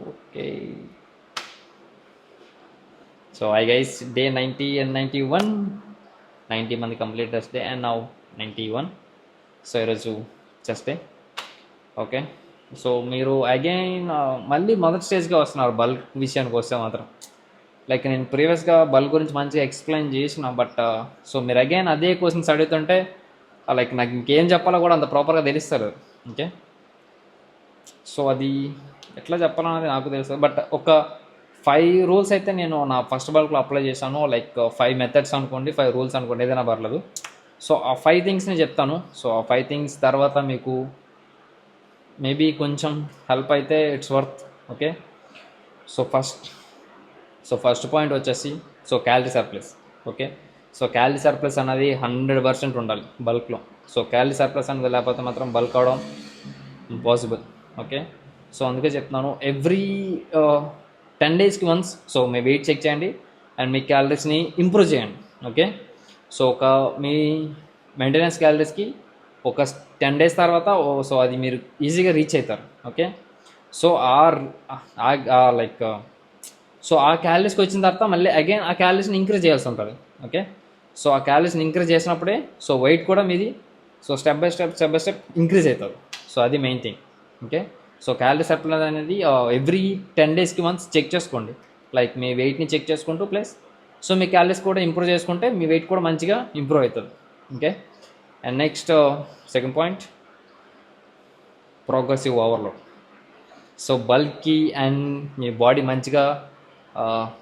Okay. So hi guys, day 90 and 91. 90 మంది కంప్లీటర్స్ day and now 91. So ఈరోజు chest day. Okay. So మీరు again మళ్ళీ మొదటి స్టేజ్గా వస్తున్నారు బల్క్ విషయానికి వస్తే మాత్రం. లైక్ నేను ప్రీవియస్గా బల్క్ గురించి మంచిగా ఎక్స్ప్లెయిన్ చేసిన, బట్ సో మీరు అగైన్ అదే క్వశ్చన్స్ అడుగుతుంటే లైక్ నాకు ఇంకేం చెప్పాలో కూడా అంత ప్రాపర్గా తెలుస్తారు. ఓకే. సో అది ఎట్లా చెప్పాలన్నది నాకు తెలుసు, బట్ ఒక 5 రూల్స్ అయితే నేను నా ఫస్ట్ బల్క్లో అప్లై చేశాను. లైక్ 5 మెథడ్స్ అనుకోండి, 5 రూల్స్ అనుకోండి, ఏదైనా పర్లేదు. సో ఆ 5 థింగ్స్ని చెప్తాను. సో ఆ 5 థింగ్స్ తర్వాత మీకు మేబీ కొంచెం హెల్ప్ అయితే it's worth. Okay. So first point వచ్చేసి calorie surplus. Okay. So calorie surplus అనేది 100% ఉండాలి బల్క్లో. సో క్యాలరీ సర్ప్లస్ అనేది లేకపోతే మాత్రం బల్క్ అవడం ఇంపాసిబుల్. ఓకే. సో అందుకే చెప్తున్నాను, ఎవ్రీ 10 డేస్కి వన్స్ సో మీ వెయిట్ చెక్ చేయండి అండ్ మీ క్యాలరీస్ని ఇంప్రూవ్ చేయండి. ఓకే. సో మీ మెయింటెనెన్స్ క్యాలరీస్కి ఒక 10 డేస్ తర్వాత సో అది మీరు ఈజీగా రీచ్ అవుతారు. ఓకే. సో లైక్ సో ఆ క్యాలరీస్కి వచ్చిన తర్వాత మళ్ళీ అగైన్ ఆ క్యాలరీస్ని ఇంక్రీజ్ చేయాల్సి ఉంటుంది. ఓకే. సో ఆ క్యాలరీస్ని ఇంక్రీజ్ చేసినప్పుడే సో వెయిట్ కూడా మీది so step by step increase అవుతుంది. సో అది main thing. Okay. So calorie surplus అనేది ఎవ్రీ 10 డేస్కి వన్స్ చెక్ చేసుకోండి. లైక్ మీ వెయిట్ని చెక్ చేసుకుంటూ ప్లస్ సో మీ క్యాలరీస్ కూడా ఇంప్రూవ్ చేసుకుంటే మీ వెయిట్ కూడా మంచిగా ఇంప్రూవ్ అవుతుంది. Okay. And next second point, progressive overload. So బల్క్కి అండ్ మీ బాడీ మంచిగా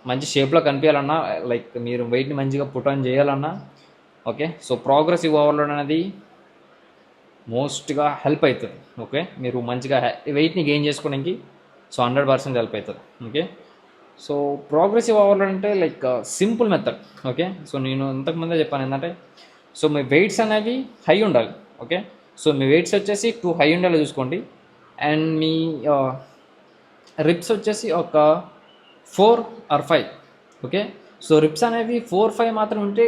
మంచి షేప్లో కనిపించాలన్నా, లైక్ మీరు వెయిట్ని మంచిగా పుట్ ఆన్ చేయాలన్నా, ఓకే, సో ప్రోగ్రెసివ్ ఓవర్లోడ్ అనేది మోస్ట్గా హెల్ప్ అవుతుంది. ఓకే. మీరు మంచిగా వెయిట్ని గెయిన్ చేసుకోవడానికి సో 100% హెల్ప్ అవుతుంది. ఓకే. సో ప్రోగ్రెసివ్ ఓవర్లోడ్ అంటే like simple method. Okay. So నేను ఇంతకుముందే చెప్పాను ఏంటంటే సో మీ వెయిట్స్ అనేవి హై ఉండాలి. ఓకే. సో మీ వెయిట్స్ వచ్చేసి 2 హై ఉండాలి చూసుకోండి. అండ్ మీ రిప్స్ వచ్చేసి ఒక 4 ఆర్ 5. ఓకే. సో రిప్స్ అనేవి 4, 5 మాత్రం ఉంటే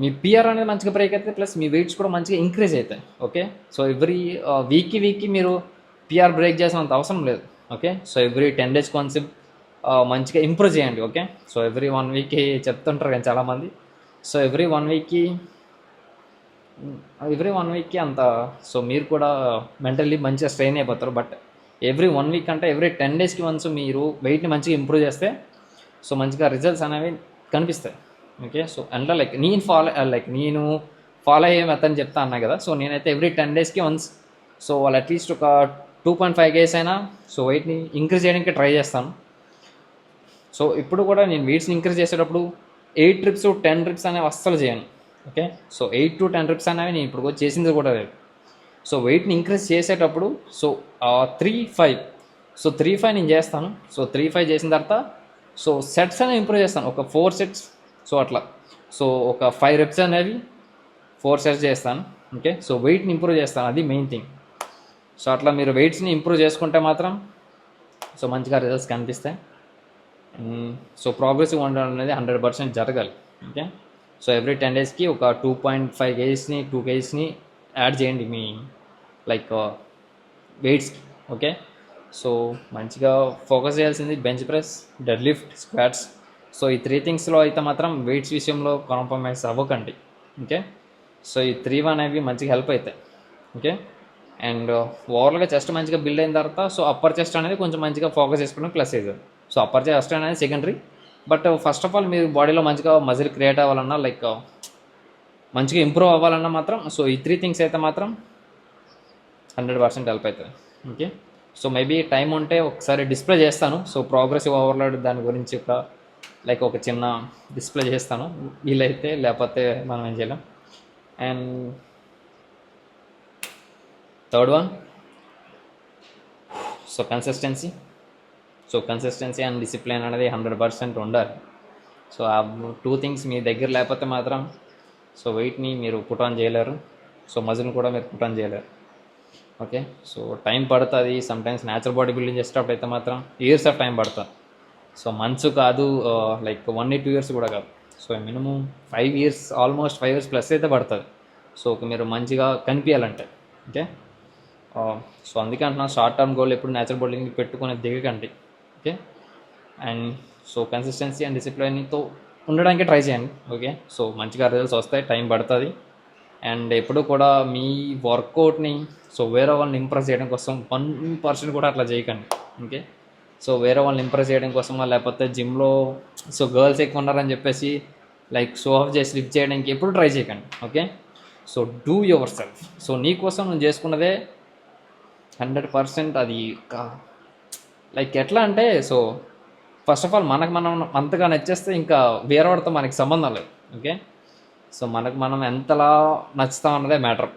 మీ పిఆర్ అనేది మంచిగా బ్రేక్ అవుతుంది, ప్లస్ మీ వెయిట్స్ కూడా మంచిగా ఇంక్రీజ్ అవుతాయి. ఓకే. సో ఎవ్రీ వీక్కి మీరు పిఆర్ బ్రేక్ చేసినంత అవసరం లేదు. Okay. So every 10 days concept మంచిగా ఇంప్రూవ్ చేయండి. ఓకే. సో ఎవ్రీ 1 వీక్కి చెప్తుంటారు కానీ చాలామంది, సో ఎవ్రీ 1 వీక్కి అంత సో మీరు కూడా మెంటల్లీ మంచిగా స్ట్రెయిన్ అయిపోతారు. బట్ ఎవ్రీ 1 వీక్ అంటే ఎవ్రీ 10 డేస్కి వన్స్ మీరు వెయిట్ని మంచిగా ఇంప్రూవ్ చేస్తే సో మంచిగా రిజల్ట్స్ అనేవి కనిపిస్తాయి. ఓకే. సో అంటే లైక్ నేను ఫాలో అయ్యే మెథడ్ చెప్తా అన్నా కదా. సో నేనైతే ఎవ్రీ 10 డేస్కి వన్స్ సో వాళ్ళు అట్లీస్ట్ ఒక 2.5 kgs అయినా సో వెయిట్ని ఇంక్రీజ్ చేయడానికి ట్రై చేస్తాను. సో ఇప్పుడు కూడా నేను వెయిట్స్ని ఇంక్రీజ్ చేసేటప్పుడు 8 reps 10 reps అనేవి అస్సలు చేయను. ఓకే. సో 8 to 10 reps అనేవి నేను ఇప్పుడు చేసింది కూడా లేదు. సో వెయిట్ని ఇంక్రీజ్ చేసేటప్పుడు సో 3-5 సో 3-5 నేను చేస్తాను. సో 3-5 చేసిన తర్వాత సో సెట్స్ అనేవి ఇంప్రూవ్ చేస్తాను. ఒక 4 sets సో అట్లా సో ఒక 5 reps అనేవి 4 sets చేస్తాను. ఓకే. సో వెయిట్ని ఇంప్రూవ్ చేస్తాను, అది మెయిన్ థింగ్. సో అట్లా మీరు వెయిట్స్ని ఇంప్రూవ్ చేసుకుంటే మాత్రం సో మంచిగా రిజల్ట్స్ కనిపిస్తాయి. సో ప్రోగ్రెసివ్ ఉండడం అనేది 100% జరగాలి. ఓకే. సో ఎవ్రీ 10 డేస్కి ఒక 2.5 kgsని 2 kgsని యాడ్ చేయండి మీ లైక్ వెయిట్స్కి. ఓకే. సో మంచిగా ఫోకస్ చేయాల్సింది bench press, dead lift, squats. So ఈ 3 థింగ్స్లో అయితే మాత్రం వెయిట్స్ విషయంలో కాంప్రమైజ్ అవ్వకండి. ఓకే. సో ఈ 3 అనేవి మంచిగా హెల్ప్ అవుతాయి. ఓకే. అండ్ ఓవరాల్గా చెస్ట్ మంచిగా బిల్డ్ అయిన తర్వాత సో అప్పర్ చెస్ట్ అనేది కొంచెం మంచిగా ఫోకస్ చేసుకోవడం ప్లస్ అవుతుంది. సో అప్పర్ చెస్ట్ అనేది secondary, but first of all మీరు బాడీలో మంచిగా మజిల్ క్రియేట్ అవ్వాలన్నా, లైక్ మంచిగా ఇంప్రూవ్ అవ్వాలన్నా మాత్రం సో ఈ 3 థింగ్స్ అయితే మాత్రం 100% హెల్ప్ అవుతుంది. ఓకే. సో మేబీ టైం ఉంటే ఒకసారి డిస్ప్లే చేస్తాను. సో ప్రోగ్రెసివ్ ఓవర్లోడ్ దాని గురించి ఒక చిన్న డిస్ప్లే చేస్తాను వీలైతే, లేకపోతే మనం ఏం చేయలేం. And third one so consistency. So consistency and discipline అనేది 100% ఉండాలి. సో ఆ 2 థింగ్స్ మీ దగ్గర లేకపోతే మాత్రం సో వెయిట్ని మీరు పుట్ ఆన్ చేయలేరు, సో మజిల్ని కూడా మీరు పుట్ ఆన్ చేయలేరు. ఓకే. సో టైం పడుతుంది. సమ్టైమ్స్ న్యాచురల్ బాడీ బిల్డింగ్ చేసేటప్పుడు అయితే మాత్రం ఇయర్స్ ఆఫ్ టైం పడుతుంది. సో మంత్స్ కాదు, లైక్ 1 or 2 years కూడా కాదు. So minimum 5 years, almost 5 years plus అయితే పడుతుంది. సో మీరు మంచిగా కనిపించాలంటే. ఓకే. సో అందుకే అంటున్నా షార్ట్ టర్మ్ గోల్ ఎప్పుడు న్యాచురల్ బాడీని పెట్టుకొని దిగకండి. Okay, and so consistency and డిసిప్లిన్తో ఉండడానికి ట్రై చేయండి. ఓకే, సో మంచిగా రిజల్ట్స్ వస్తాయి, టైం పడుతుంది. అండ్ ఎప్పుడు కూడా మీ వర్కౌట్ని సో వేరే వాళ్ళని ఇంప్రెస్ చేయడం కోసం 1% కూడా అట్లా చేయకండి. ఓకే, సో వేరే వాళ్ళని ఇంప్రెస్ చేయడం కోసమా, లేకపోతే జిమ్లో సో గర్ల్స్ ఎక్కువ ఉన్నారని చెప్పేసి లైక్ షో ఆఫ్ చేసి లిఫ్ట్ చేయడానికి ఎప్పుడు ట్రై చేయకండి. Okay, so do your self. So నీ కోసం నువ్వు చేసుకున్నదే 100%. అది లైక్ ఎట్లా అంటే, సో ఫస్ట్ ఆఫ్ ఆల్ మనకు మనం అంతగా నచ్చేస్తే ఇంకా వేరే వాడితో మనకి సంబంధం లేదు. ఓకే, సో మనకు మనం ఎంతలా నచ్చుతాం అన్నదే మ్యాటర్.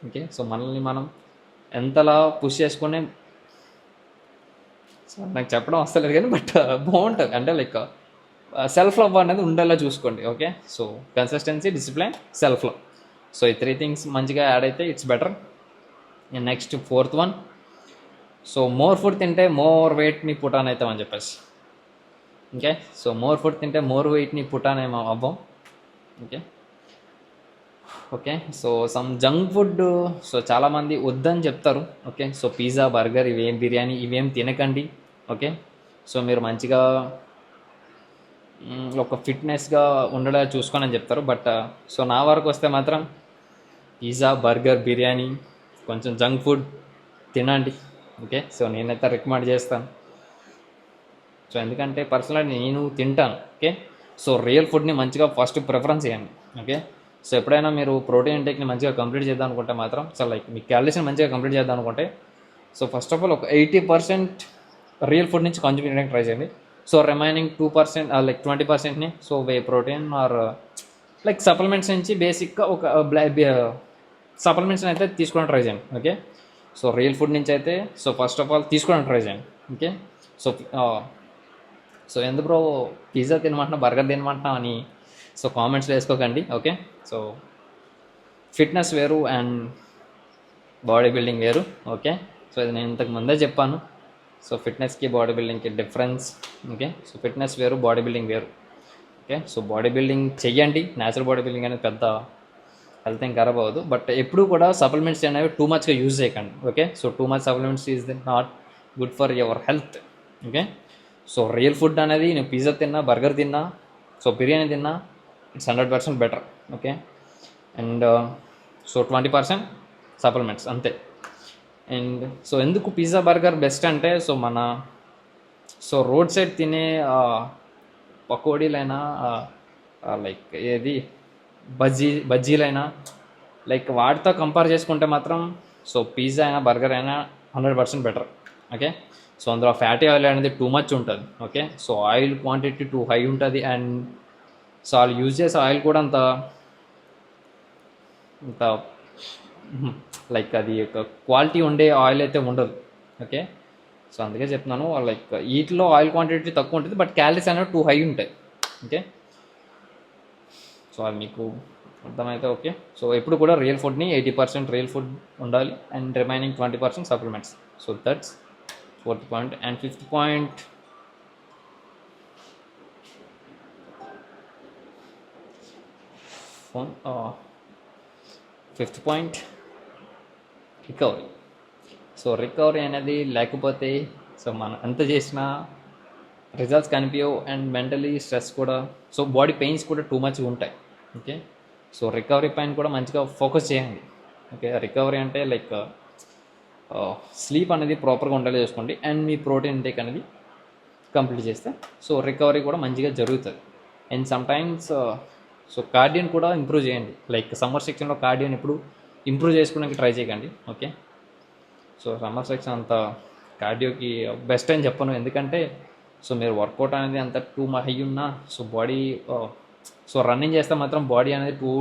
ఓకే, సో మనల్ని మనం ఎంతలా పుష్ చేసుకుని, సో నాకు చెప్పడం వస్తలేదు కానీ బట్ బాగుంటుంది. అంటే లైక్ సెల్ఫ్ లవ్ అనేది ఉండేలా చూసుకోండి. Okay, so consistency, discipline, self love. So ఈ 3 థింగ్స్ మంచిగా యాడ్ అయితే it's better. Next 4th one, so more food తింటే మోర్ వెయిట్ని పుట్ ఆన్ అవుతామని చెప్పేసి. ఓకే, సో మోర్ ఫుడ్ తింటే మోర్ వెయిట్ని పుట్ ఆన్ ఏమో అవ్వం. Okay, okay, so some junk food so చాలామంది వద్దని చెప్తారు. ఓకే, సో పిజ్జా, బర్గర్, ఇవేం బిర్యానీ ఇవేం తినకండి. ఓకే, సో మీరు మంచిగా ఒక ఫిట్నెస్గా ఉండేలా చూసుకొని అని చెప్తారు. బట్ సో నా వరకు వస్తే మాత్రం పిజ్జా, బర్గర్, బిర్యానీ, కొంచెం జంక్ ఫుడ్ తినండి. ఓకే, సో నేనైతే రికమెండ్ చేస్తాను. సో ఎందుకంటే పర్సనల్గా నేను తింటాను. ఓకే, సో రియల్ ఫుడ్ని మంచిగా ఫస్ట్ ప్రిఫరెన్స్ ఇవ్వండి. ఓకే, సో ఎప్పుడైనా మీరు ప్రోటీన్ ఇంటేక్ని మంచిగా కంప్లీట్ చేద్దాం అనుకుంటే మాత్రం, సో లైక్ మీ క్యాలరీస్ని మంచిగా కంప్లీట్ చేద్దాం అనుకుంటే, సో ఫస్ట్ ఆఫ్ ఆల్ ఒక 80% రియల్ ఫుడ్ నుంచి కన్జ్యూమ్ చేయడానికి ట్రై చేయండి. సో రిమైనింగ్ 2% లైక్ 20%ని so whey protein or like supplements నుంచి బేసిక్గా ఒక సప్లిమెంట్స్ని అయితే తీసుకోవడానికి ట్రై చేయండి. ఓకే, సో రియల్ ఫుడ్ నుంచి అయితే సో ఫస్ట్ ఆఫ్ ఆల్ తీసుకోవడానికి ట్రై చేయండి. ఓకే, సో సో ఎందుకు బ్రో పిజ్జా తినమంటున్నా, బర్గర్ తినమంటున్నా అని సో కామెంట్స్లో వేసుకోకండి. ఓకే, సో ఫిట్నెస్ వేరు అండ్ బాడీ బిల్డింగ్ వేరు. ఓకే, సో ఇది నేను ఇంతకు ముందే చెప్పాను. సో ఫిట్నెస్కి బాడీ బిల్డింగ్కి డిఫరెన్స్. ఓకే, సో ఫిట్నెస్ వేరు, బాడీ బిల్డింగ్ వేరు. ఓకే, సో బాడీ బిల్డింగ్ చెయ్యండి. న్యాచురల్ బాడీ బిల్డింగ్ అనేది పెద్ద హెల్త్ ఏం ఖరాబ్ అవ్వదు. బట్ ఎప్పుడు కూడా సప్లిమెంట్స్ అనేవి టూ మచ్గా యూజ్ చేయకండి. Okay, so too much supplements is not good for your health. Okay, so real food అనేది నేను పిజ్జా తిన్నా, బర్గర్ తిన్నా, సో బిర్యానీ తిన్నా, it's 100% better. Okay, and so 20% supplements అంతే. అండ్ సో ఎందుకు పిజ్జా, బర్గర్ బెస్ట్ అంటే, so మన సో రోడ్ సైడ్ తినే పకోడీలైనా లైక్ ఏది బజ్జీలైనా లైక్ వాటితో కంపేర్ చేసుకుంటే మాత్రం సో పిజ్జా అయినా బర్గర్ అయినా 100% బెటర్. ఓకే, సో అందులో ఫ్యాటీ ఆయిల్ అనేది టూ మచ్ ఉంటుంది. Okay, so oil quantity two high ఉంటుంది. అండ్ సో వాళ్ళు యూజ్ చేసే ఆయిల్ కూడా అంత అంత లైక్ అది ఒక క్వాలిటీ ఉండే ఆయిల్ అయితే ఉండదు. ఓకే, సో అందుకే చెప్తున్నాను లైక్ వీటిలో ఆయిల్ క్వాంటిటీ తక్కువ ఉంటుంది బట్ క్యాలరీస్ అనేవి టూ హై ఉంటాయి. ఓకే, సో అది మీకు అర్థమైతే ఓకే. సో ఎప్పుడు కూడా రియల్ ఫుడ్ని 80% రియల్ ఫుడ్ ఉండాలి and remaining 20% supplements. So that's 4th point. And 5th point, fifth point recovery. So recovery అనేది లేకపోతే సో మనం ఎంత చేసినా రిజల్ట్స్ కనిపించవు అండ్ మెంటలీ స్ట్రెస్ కూడా, సో బాడీ పెయిన్స్ కూడా టూ మచ్ ఉంటాయి. ఓకే, సో రికవరీ పైన కూడా మంచిగా ఫోకస్ చేయండి. ఓకే, రికవరీ అంటే లైక్ స్లీప్ అనేది ప్రాపర్గా ఉండేలా చేసుకోండి అండ్ మీ ప్రోటీన్ ఇంటేక్ అనేది కంప్లీట్ చేస్తే సో రికవరీ కూడా మంచిగా జరుగుతుంది. అండ్ సమ్టైమ్స్ సో కార్డియోని కూడా ఇంప్రూవ్ చేయండి. లైక్ సమ్మర్ సెక్షన్లో కార్డియోని ఇప్పుడు ఇంప్రూవ్ చేసుకోవడానికి ట్రై చేయకండి. ఓకే, సో సమ్మర్ సెక్షన్ అంత కార్డియోకి బెస్ట్ అని చెప్పను. ఎందుకంటే సో మీరు వర్కౌట్ అనేది అంత టూ హై ఉన్నా సో బాడీ సో రన్నింగ్ చేస్తే మాత్రం బాడీ అనేది టూ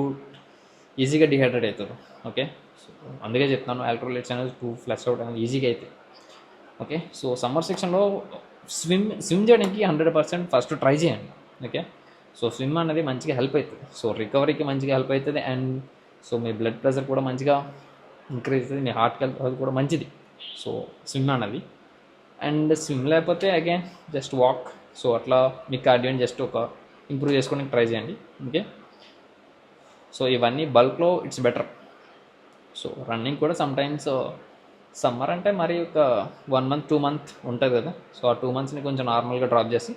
ఈజీగా డిహైడ్రేట్ అవుతుంది. ఓకే, సో అందుకే చెప్తాను ఎలక్ట్రోలైట్స్ అనేది టూ ఫ్లష్ అవుట్ అనేది ఈజీగా అవుతాయి. ఓకే, సో సమ్మర్ సెక్షన్లో స్విమ్ చేయడానికి 100% ఫస్ట్ ట్రై చేయండి. ఓకే, సో స్విమ్ అనేది మంచిగా హెల్ప్ అవుతుంది. సో రికవరీకి మంచిగా హెల్ప్ అవుతుంది and so me blood pressure కూడా మంచిగా ఇంక్రీజ్ అవుతుంది, మీ హార్ట్ హెల్త్ అది కూడా మంచిది. సో స్విమ్ అనేది అండ్ స్విమ్ లేకపోతే అగైన్ జస్ట్ వాక్. సో అట్లా మీ కార్డియోని జస్ట్ ఒక ఇంప్రూవ్ చేసుకోవడానికి ట్రై చేయండి. ఓకే, సో ఇవన్నీ బల్క్లో ఇట్స్ బెటర్. సో రన్నింగ్ కూడా సమ్టైమ్స్ సమ్మర్ అంటే మరి ఒక 1 మంత్ 2 మంత్ ఉంటుంది కదా. సో ఆ 2 మంత్స్ని కొంచెం నార్మల్గా డ్రాప్ చేసి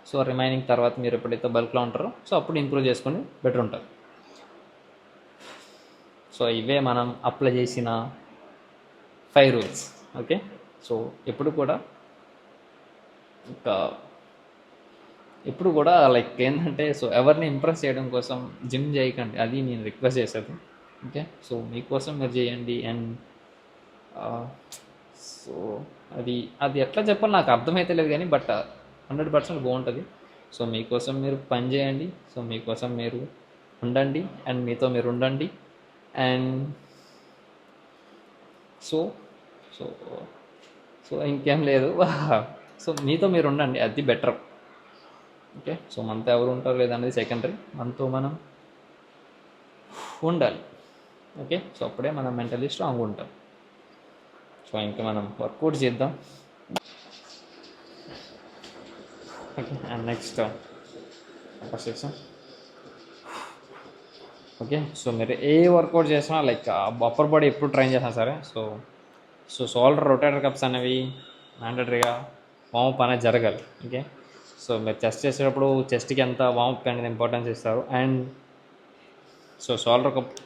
సో రిమైనింగ్ తర్వాత మీరు ఎప్పుడైతే బల్క్లో ఉంటారో సో అప్పుడు ఇంప్రూవ్ చేసుకొని బెటర్ ఉంటుంది. సో ఇవే మనం అప్లై చేసిన 5 రూల్స్. ఓకే, సో ఎప్పుడు కూడా ఇంకా ఎప్పుడు కూడా లైక్ ఏంటంటే సో ఎవరిని ఇంప్రెస్ చేయడం కోసం జిమ్ చేయకండి, అది నేను రిక్వెస్ట్ చేసేది. ఓకే, సో మీకోసం మీరు చేయండి. అండ్ సో అది అది ఎట్లా చెప్పాలి నాకు అర్థమైతే లేదు కానీ బట్ 100% బాగుంటుంది. సో మీకోసం మీరు పని చేయండి, సో మీకోసం మీరు ఉండండి, అండ్ మీతో మీరు ఉండండి. అండ్ సో సో సో ఇంకేం లేదు. సో మీతో మీరు ఉండండి, అది బెటర్. ఓకే, సో మనతో ఎవరు ఉంటారు లేదనేది సెకండరీ, మనతో మనం ఉండాలి. ఓకే, సో అప్పుడే మనం మెంటలీ స్ట్రాంగ్ ఉంటాం. సో ఇంకా మనం వర్కౌట్ చేద్దాం. Okay, and next section. Okay, so మీరు ఏ వర్కౌట్ చేసినా లైక్ అప్పర్ బాడీ ఎప్పుడు ట్రైన్ చేసినా సరే so so shoulder rotator cups అనేవి మ్యాండటరీగా వామప్ అనేది జరగాలి. ఓకే, సో మీరు చెస్ట్ చేసేటప్పుడు చెస్ట్కి ఎంత వామప్ అనేది ఇంపార్టెన్స్ ఇస్తారు. అండ్ సో షోల్డర్ కప్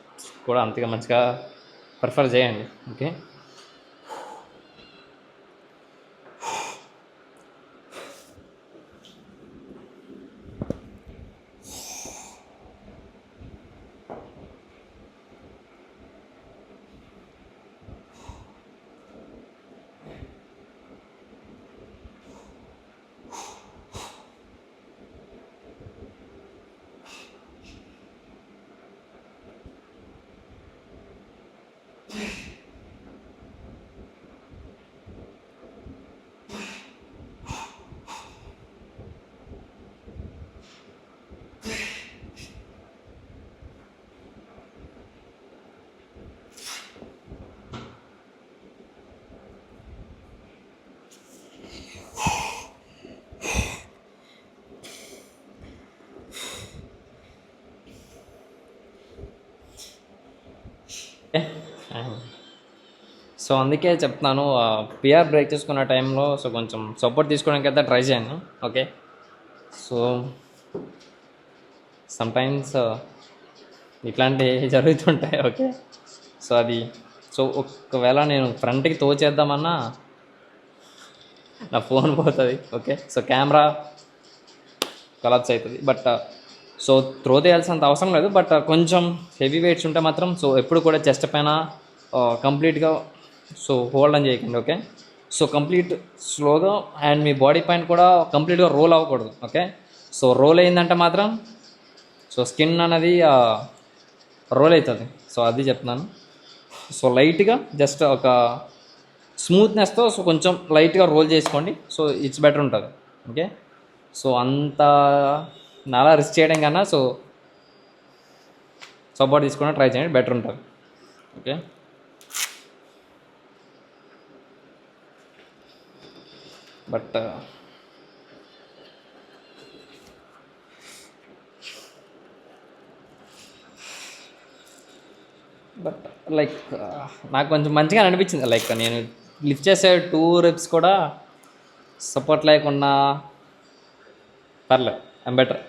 కూడా అంతగా మంచిగా ప్రిఫర్ చేయండి. ఓకే, సో అందుకే చెప్తున్నాను పిఆర్ బ్రేక్ చేసుకున్న టైంలో సో కొంచెం సపోర్ట్ తీసుకోవడానికి అయితే ట్రై చేయండి. ఓకే, సో సమ్టైమ్స్ ఇట్లాంటివి జరుగుతుంటాయి. ఓకే, సో అది సో ఒకవేళ నేను ఫ్రంట్కి తోచేద్దామన్నా నా ఫోన్ పోతుంది. ఓకే, సో కెమెరా కొలాప్స్ అవుతుంది. బట్ సో త్రో చేయాల్సినంత అవసరం లేదు. బట్ కొంచెం హెవీ వెయిట్స్ ఉంటే మాత్రం సో ఎప్పుడు కూడా చెస్ట్ పైన కంప్లీట్గా సో హోల్డ్ అని చేయకండి. ఓకే, సో కంప్లీట్ స్లోగా అండ్ మీ బాడీ పైన కూడా కంప్లీట్గా రోల్ అవ్వకూడదు. ఓకే, సో రోల్ అయిందంటే మాత్రం సో స్కిన్ అనేది రోల్ అవుతుంది. సో అది చెప్తున్నాను. సో లైట్గా జస్ట్ ఒక స్మూత్నెస్తో సో కొంచెం లైట్గా రోల్ చేసుకోండి. సో ఇట్స్ బెటర్ ఉంటుంది. ఓకే, సో అంత నాలా రిస్క్ చేయడం కన్నా సో సపోర్ట్ తీసుకుని ట్రై చేయండి, బెటర్ ఉంటుంది. ఓకే, బట్ బట్ లైక్ నాకు కొంచెం మంచిగా అనిపించింది. లైక్ నేను లిఫ్ట్ చేసే 2 reps కూడా సపోర్ట్ లేకుండా పర్లేదు, I'm better.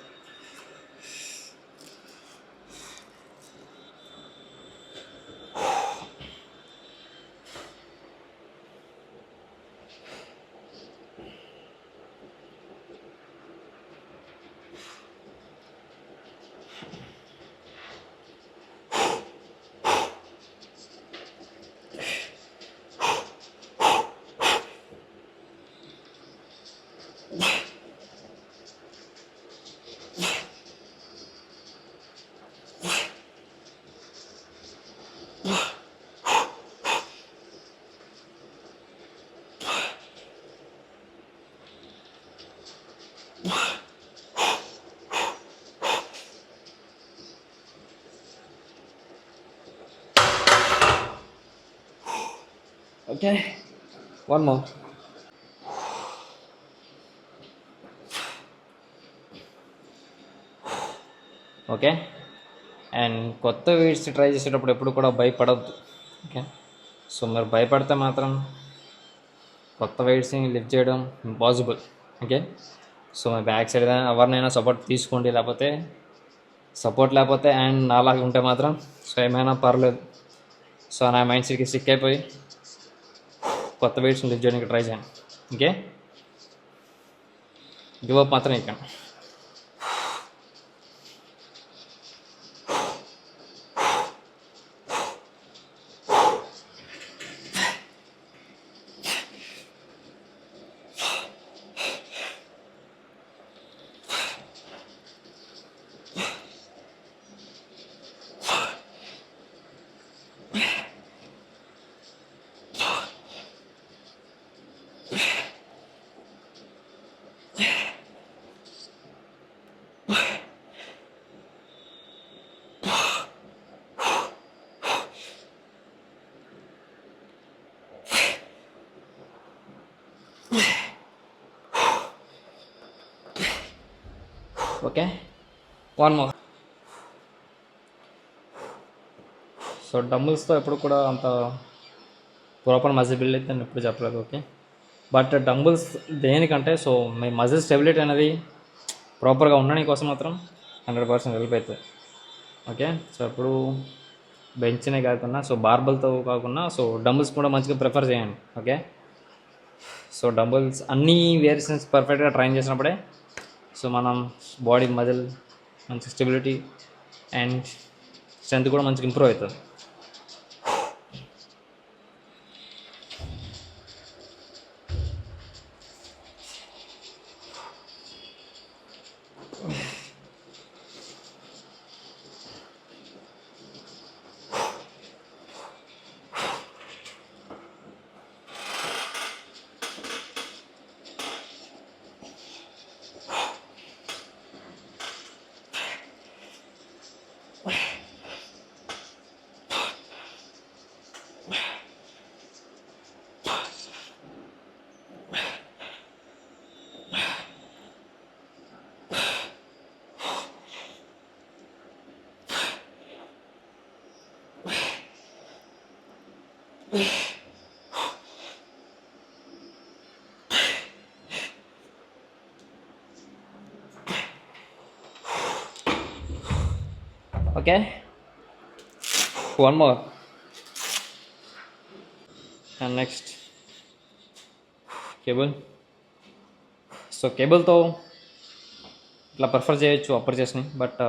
Okay, one more. Okay, and కొత్త వెయిట్స్ ట్రై చేసేటప్పుడు ఎప్పుడు కూడా భయపడద్దు. ఓకే, సో మీరు భయపడితే మాత్రం కొత్త వెయిట్స్ని లిఫ్ట్ చేయడం ఇంపాసిబుల్. ఓకే, సో మీ బ్యాక్ సైడ్ ఎవరినైనా సపోర్ట్ తీసుకోండి, లేకపోతే సపోర్ట్ లేకపోతే అండ్ నాలాగా ఉంటే మాత్రం సో ఏమైనా పర్లేదు. సో నా మైండ్ సెట్కి స్టిక్ అయిపోయి కొత్త వెయిట్స్ని లిఫ్ట్ చేయడానికి ట్రై చేయండి. ఓకే, గివ్ అప్ మాత్రం ఇక్కడ. Okay, one more. సో డంబుల్స్తో ఎప్పుడు కూడా అంత ప్రాపర్ మజిల్ బిల్డ్ అయితే నేను ఎప్పుడు చెప్పలేదు. ఓకే, బట్ డంబుల్స్ దేనికంటే సో మీ మజిల్ స్టెబిలిటీ అనేది ప్రాపర్గా ఉండడానికి కోసం మాత్రం 100% హెల్ప్ అవుతుంది. ఓకే, సో ఇప్పుడు బెంచ్నే కాకుండా సో బార్బల్తో కాకుండా సో డంబుల్స్ కూడా మంచిగా ప్రిఫర్ చేయండి. ఓకే, సో డంబుల్స్ అన్ని వేరియేషన్స్ పర్ఫెక్ట్గా ట్రైన్ చేసినప్పుడే సో మనం బాడీ మజిల్ మంచి స్టెబిలిటీ అండ్ స్ట్రెంత్ కూడా మంచిగా ఇంప్రూవ్ అవుతుంది. Okay, one more and next cable. So కేబుల్తో ఇట్లా ప్రిఫర్ చేయొచ్చు అప్పర్ చేసినాయి, బట్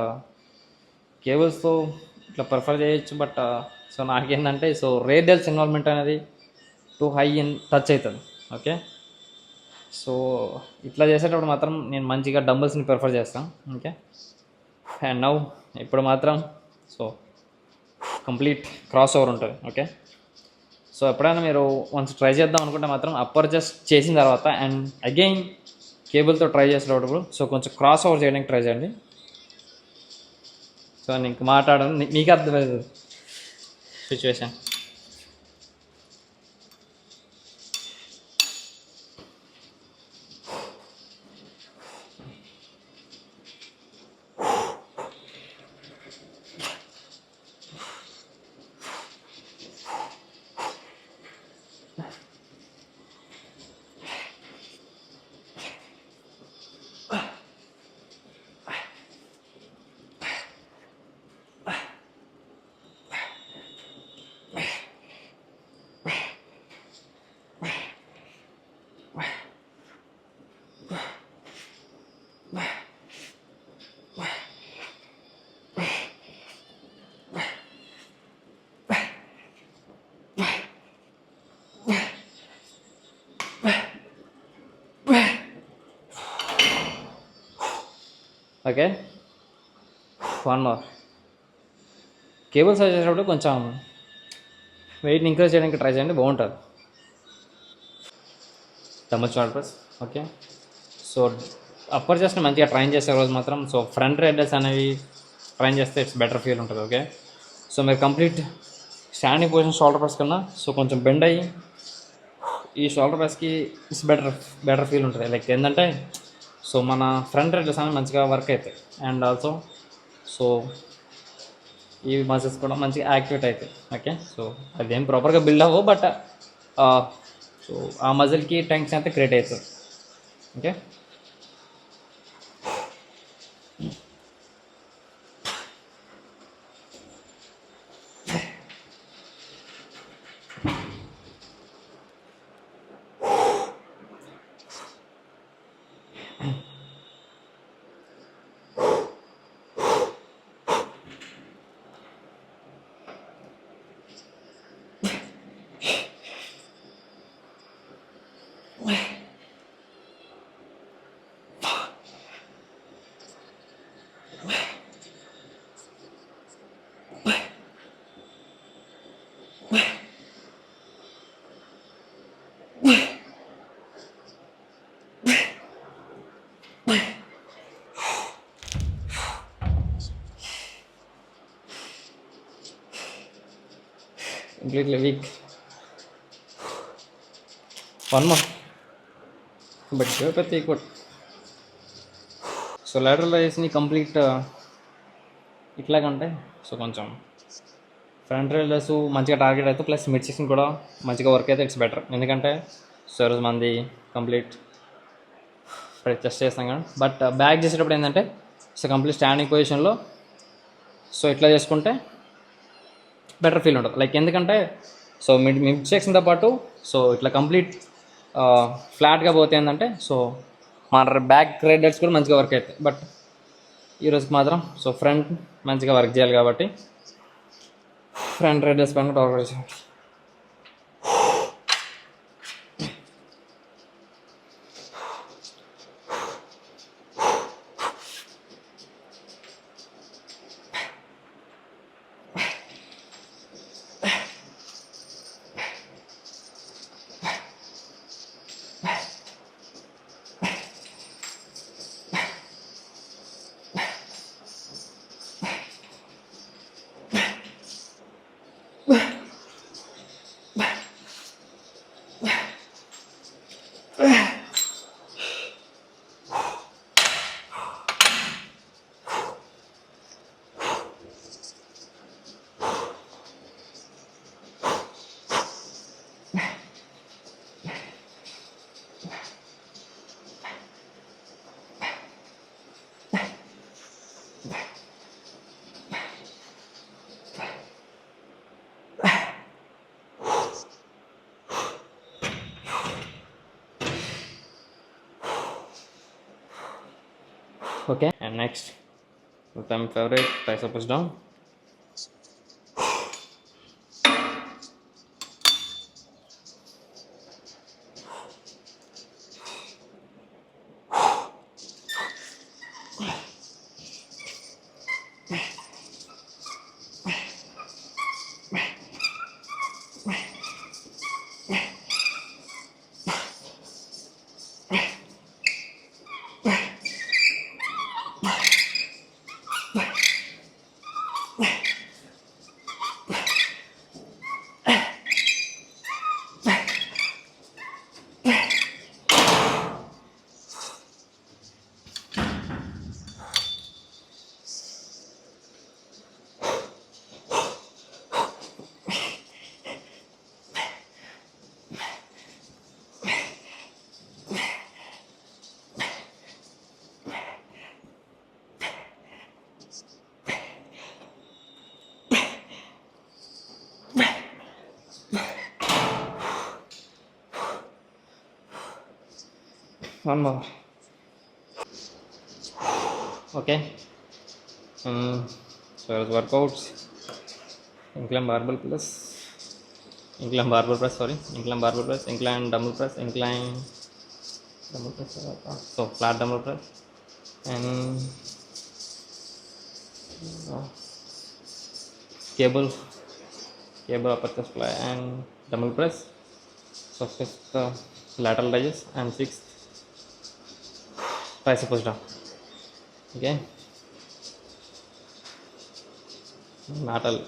కేబుల్స్తో ఇట్లా ప్రిఫర్ చేయొచ్చు. బట్ సో నాకేంటంటే సో రేడియల్స్ ఇన్వాల్వ్మెంట్ అనేది టూ హై ఇన్ టచ్ అవుతుంది. ఓకే, సో ఇట్లా చేసేటప్పుడు మాత్రం నేను మంచిగా డంబుల్స్ని ప్రిఫర్ చేస్తాను. ఓకే, అండ్ నౌ ఇప్పుడు మాత్రం సో కంప్లీట్ క్రాస్ ఓవర్ ఉంటుంది. ఓకే, సో ఎప్పుడైనా మీరు వన్స్ ట్రై చేద్దాం అనుకుంటే మాత్రం అప్పర్ జస్ట్ చేసిన తర్వాత అండ్ అగైన్ కేబుల్తో ట్రై చేసేటప్పుడు సో కొంచెం క్రాస్ ఓవర్ చేయడానికి ట్రై చేయండి. సో నీకు మాట్లాడడం మీకు అర్థమవుతుంది situation. Okay, one more. Cables వచ్చేటప్పుడు కొంచెం వెయిట్ని ఇంక్రీజ్ చేయడానికి ట్రై చేయండి, బాగుంటుంది. Dumbbell shoulder press. Okay, so upper చెస్ట్ని మంచిగా ట్రైన్ చేసే రోజు మాత్రం సో ఫ్రంట్ రేడియల్స్ అనేవి ట్రైన్ చేస్తే ఇట్స్ బెటర్ ఫీల్ ఉంటుంది. ఓకే, సో మీరు complete standing position shoulder press కన్నా సో కొంచెం బెండ్ అయ్యి ఈ షోల్డర్ ప్రెస్కి ఇట్స్ బెటర్ ఫీల్ ఉంటుంది. లైక్ ఏంటంటే సో మన ఫ్రంట్ రేడియల్స్ అనేవి మంచిగా వర్క్ అవుతాయి. అండ్ ఆల్సో సో ఈ మజిల్స్ కూడా మంచిగా యాక్టివేట్ అవుతాయి. ఓకే, సో అదేం ప్రాపర్గా బిల్డ్ అవ్వవు, బట్ సో ఆ మజిల్కి టెన్షన్ అయితే క్రియేట్ అవుతుంది. Okay, completely week. One more, but ప్రతి కూడా. సో లాటరల్ రైజ్ని కంప్లీట్ ఇట్లాగంటే సో కొంచెం ఫ్రంట్ రైజర్స్ మంచిగా టార్గెట్ అయితే, ప్లస్ మిడ్ సెక్షన్ కూడా మంచిగా వర్క్ అయితే ఇట్స్ బెటర్. ఎందుకంటే సో ఈరోజు మంది కంప్లీట్ చెస్ట్ చేస్తాం కానీ, బట్ బ్యాక్ చేసేటప్పుడు ఏంటంటే సో కంప్లీట్ స్టాండింగ్ పొజిషన్లో సో ఇట్లా చేసుకుంటే బెటర్ ఫీల్ ఉంటుంది. లైక్ ఎందుకంటే సో మిడ్ సెక్షన్తో పాటు సో ఇట్లా కంప్లీట్ ఫ్లాట్గా పోతే ఏంటంటే సో మన బ్యాక్ రైడర్స్ కూడా మంచిగా వర్క్ అవుతాయి. బట్ ఈరోజుకి మాత్రం సో ఫ్రంట్ మంచిగా వర్క్ చేయాలి కాబట్టి ఫ్రంట్ రైడర్స్ పైన టార్గెట్ చేయాలి. Okay, and next, all-time favorite, tricep push down. One more. Okay. So as workouts, incline barbell press, incline barbell press, incline dumbbell press, incline dumbbell press. So flat dumbbell press and cable upper chest fly and dumbbell press. So fifth lateral raises and sixth tricep push down. Okay, lateral.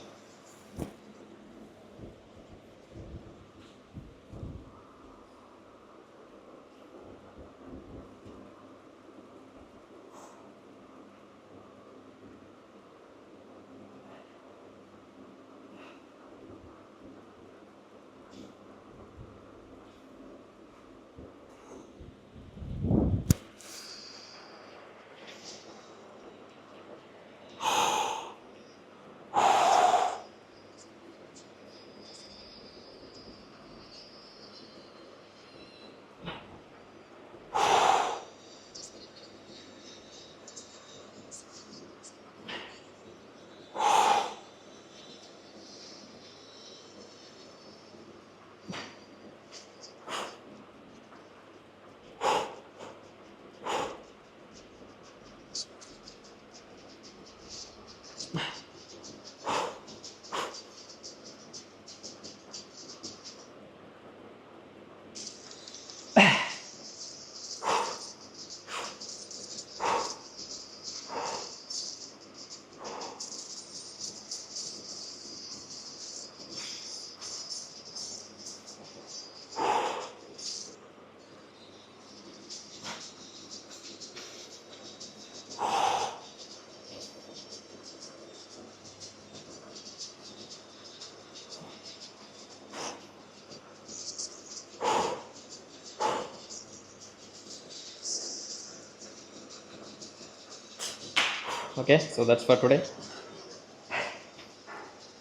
Okay, so that's for today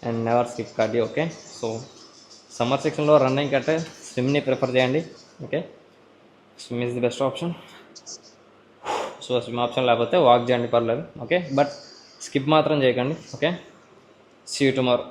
and never skip cardio. Okay, so summer సెక్షన్లో running కంటే స్విమ్ని prefer చేయండి. Okay, swim is the best option. So swim option లేకపోతే walk చేయండి, పర్లేదు. Okay, but skip మాత్రం చేయకండి. Okay, see you tomorrow.